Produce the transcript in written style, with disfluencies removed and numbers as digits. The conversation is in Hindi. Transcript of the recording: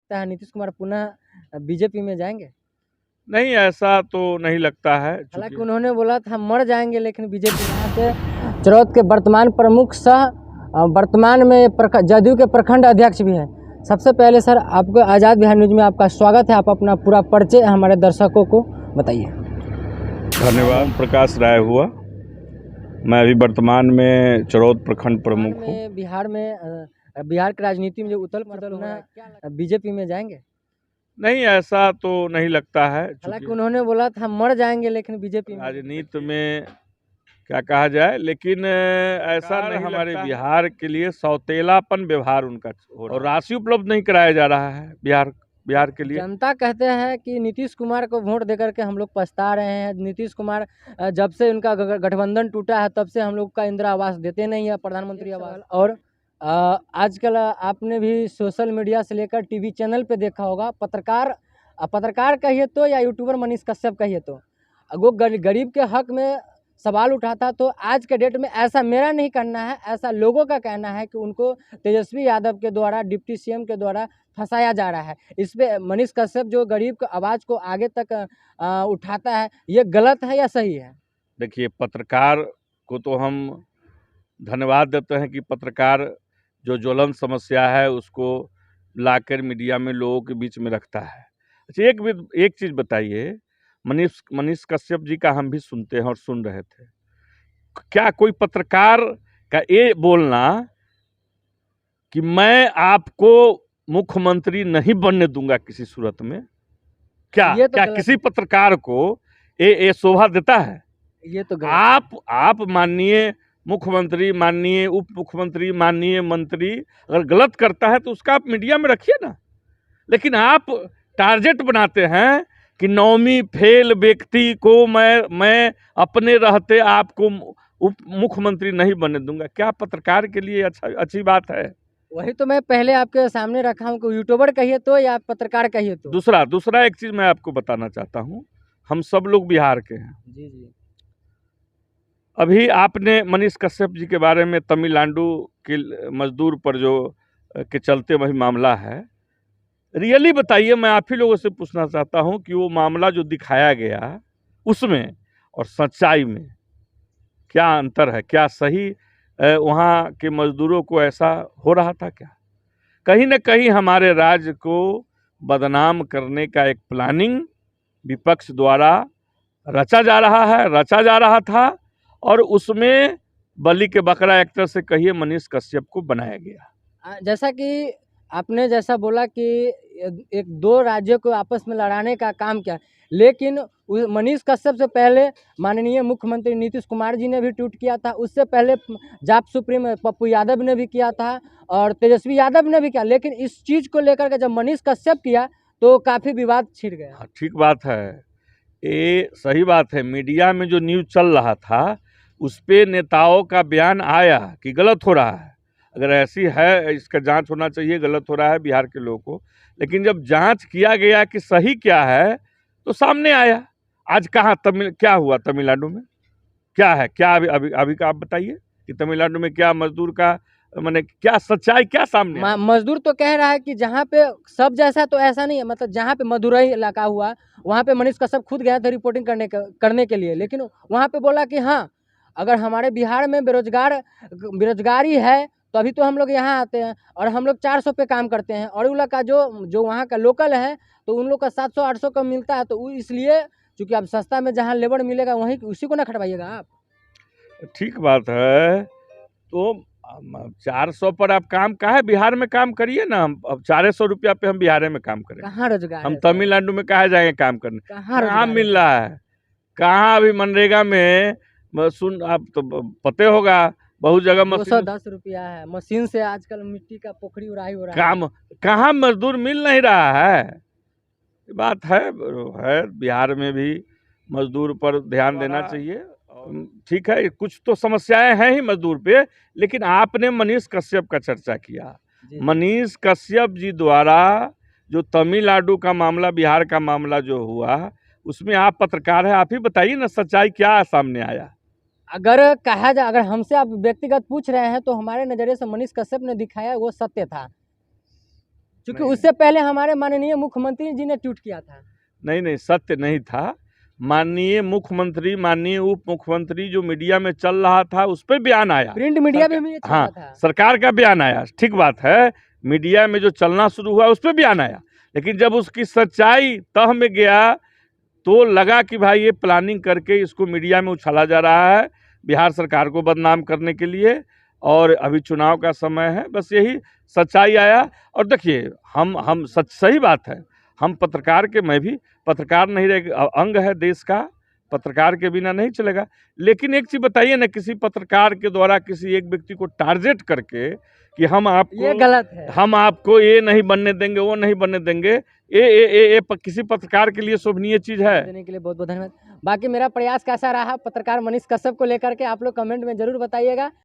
लगता है नीतीश कुमार पुनः बीजेपी में जाएंगे? नहीं, ऐसा तो नहीं लगता है। हालांकि उन्होंने बोला था मर जाएंगे लेकिन बीजेपी से। चरौद के वर्तमान प्रमुख सह वर्तमान में जदयू के प्रखंड अध्यक्ष भी हैं। सबसे पहले सर आपको आज़ाद बिहार न्यूज़ में आपका स्वागत है। आप अपना पूरा परिचय हमारे दर्शकों को बताइए। धन्यवाद। प्रकाश राय हुआ, मैं अभी वर्तमान में चरौद प्रखंड प्रमुख हूँ। बिहार की राजनीति में जो उथल पुथल हो रहा है, बीजेपी में जाएंगे? नहीं, ऐसा तो नहीं लगता है। हालांकि उन्होंने बोला था मर जाएंगे लेकिन बीजेपी में। राजनीति में क्या कहा जाए, लेकिन ऐसा नहीं, हमारे बिहार के लिए सौतेलापन व्यवहार उनका हो रहा है और राशि उपलब्ध नहीं कराया जा रहा है बिहार के लिए। जनता कहते हैं कि नीतीश कुमार को वोट देकर के हम लोग पछता रहे हैं। नीतीश कुमार जब से उनका गठबंधन टूटा है तब से हम लोग का इंदिरा आवास देते नहीं है, प्रधानमंत्री आवास। और आजकल आपने भी सोशल मीडिया से लेकर टीवी चैनल पे देखा होगा, पत्रकार कहिए तो या यूट्यूबर मनीष कश्यप कहिए तो वो गरीब के हक में सवाल उठाता। तो आज के डेट में ऐसा मेरा नहीं करना है, ऐसा लोगों का कहना है कि उनको तेजस्वी यादव के द्वारा, डिप्टी सीएम के द्वारा फंसाया जा रहा है। इस पे मनीष कश्यप जो गरीब की आवाज़ को आगे तक उठाता है, ये गलत है या सही है? देखिए, पत्रकार को तो हम धन्यवाद देते हैं कि पत्रकार जो ज्वलंत समस्या है उसको लाकर मीडिया में लोगों के बीच में रखता है। अच्छा, एक चीज़ बताइए, मनीष कश्यप जी का हम भी सुनते हैं और सुन रहे थे। क्या कोई पत्रकार का ये बोलना कि मैं आपको मुख्यमंत्री नहीं बनने दूंगा किसी सूरत में, क्या किसी पत्रकार को ये शोभा देता है? ये तो आप माननीय मुख्यमंत्री, माननीय उप मुख्यमंत्री, माननीय मंत्री अगर गलत करता है तो उसका आप मीडिया में रखिए ना। लेकिन आप टारगेट बनाते हैं कि नौवीं फेल व्यक्ति को मैं अपने रहते आपको उप मुख्यमंत्री नहीं बनने दूंगा। क्या पत्रकार के लिए अच्छी बात है? वही तो मैं पहले आपके सामने रखा हूँ कि यूट्यूबर कहिए तो या पत्रकार कहिए तो। दूसरा एक चीज मैं आपको बताना चाहता हूँ, हम सब लोग बिहार के हैं। जी जी। अभी आपने मनीष कश्यप जी के बारे में तमिलनाडु के मजदूर पर जो के चलते वही मामला है, रियली बताइए, मैं आप ही लोगों से पूछना चाहता हूं कि वो मामला जो दिखाया गया उसमें और सच्चाई में क्या अंतर है? क्या सही वहाँ के मजदूरों को ऐसा हो रहा था क्या? कहीं ना कहीं हमारे राज्य को बदनाम करने का एक प्लानिंग विपक्ष द्वारा रचा जा रहा था और उसमें बलि के बकरा एक्टर से कहिए मनीष कश्यप को बनाया गया। जैसा कि आपने जैसा बोला कि एक दो राज्यों को आपस में लड़ाने का काम किया, लेकिन मनीष कश्यप से पहले माननीय मुख्यमंत्री नीतीश कुमार जी ने भी ट्वीट किया था। उससे पहले जाप सुप्रीम पप्पू यादव ने भी किया था और तेजस्वी यादव ने भी किया। लेकिन इस चीज़ को लेकर के जब मनीष कश्यप किया तो काफ़ी विवाद छिड़ गया। ठीक बात है, ये सही बात है। मीडिया में जो न्यूज़ चल रहा था उस पे नेताओं का बयान आया कि गलत हो रहा है, अगर ऐसी है इसका जांच होना चाहिए, गलत हो रहा है बिहार के लोगों को। लेकिन जब जांच किया गया कि सही क्या है तो सामने आया। आज कहाँ क्या हुआ तमिलनाडु में? क्या है, क्या अभी का आप बताइए कि तमिलनाडु में क्या मजदूर का मैंने क्या सच्चाई क्या सामने? मजदूर तो कह रहा है कि जहाँ पे सब जैसा तो ऐसा नहीं है, मतलब जहाँ पे मदुरई इलाका हुआ वहाँ पे मनीष कश्यप खुद गया था रिपोर्टिंग करने के लिए। लेकिन वहाँ पे बोला कि हाँ, अगर हमारे बिहार में बेरोजगारी है तो अभी तो हम लोग यहाँ आते हैं और हम लोग 400 पे काम करते हैं और उन लोग का जो वहाँ का लोकल है तो उन लोग का 700-800 का मिलता है। तो इसलिए चूँकि अब सस्ता में जहाँ लेबर मिलेगा वहीं उसी को ना खटवाइएगा आप। ठीक बात है, तो 400 पर आप काम काहे बिहार में काम करिए ना। हम अब 400 रुपया पे हम बिहार में काम करें? कहाँ रोजगार? हम तमिलनाडु में कहाँ जाएंगे काम करने? कहाँ मिल रहा है? कहाँ अभी मनरेगा में सुन, आप तो पते होगा बहुत जगह 210 रुपया है मशीन से। आजकल मिट्टी का पोखरी उड़ाई हो रहा है, काम कहाँ मजदूर मिल नहीं रहा है। बात है बिहार में भी मजदूर पर ध्यान देना चाहिए। ठीक है, कुछ तो समस्याएं हैं ही मजदूर पे, लेकिन आपने मनीष कश्यप का चर्चा किया। मनीष कश्यप जी द्वारा जो तमिलनाडु का मामला, बिहार का मामला जो हुआ, उसमें आप पत्रकार हैं, आप ही बताइए ना सच्चाई क्या सामने आया। अगर कहा जाए, अगर हमसे आप व्यक्तिगत पूछ रहे हैं तो हमारे नज़रिए से मनीष कश्यप ने दिखाया वो सत्य था। क्योंकि नहीं। उससे पहले हमारे माननीय मुख्यमंत्री जी ने ट्वीट किया था। नहीं सत्य नहीं था। माननीय मुख्यमंत्री, माननीय उप मुख्यमंत्री जो मीडिया में चल रहा था उस पर बयान आया। प्रिंट मीडिया में भी ये चल हाँ, रहा था। सरकार का बयान आया, ठीक बात है। मीडिया में जो चलना शुरू हुआ उस पर बयान आया, लेकिन जब उसकी सच्चाई तह में गया तो लगा कि भाई ये प्लानिंग करके इसको मीडिया में उछाला जा रहा है बिहार सरकार को बदनाम करने के लिए, और अभी चुनाव का समय है, बस यही सच्चाई आया। और देखिए हम सही बात है, हम पत्रकार के, मैं भी पत्रकार नहीं रहे, अंग है देश का, पत्रकार के बिना नहीं चलेगा। लेकिन एक चीज बताइए ना, किसी पत्रकार के द्वारा किसी एक व्यक्ति को टारगेट करके कि हम ये गलत है। हम आपको ये नहीं बनने देंगे, वो नहीं बनने देंगे, ये किसी पत्रकार के लिए शोभनीय चीज है? देने के लिए बहुत बहुत धन्यवाद। बाकी मेरा प्रयास कैसा रहा पत्रकार मनीष कश्यप को लेकर के आप लोग कमेंट में जरूर बताइएगा।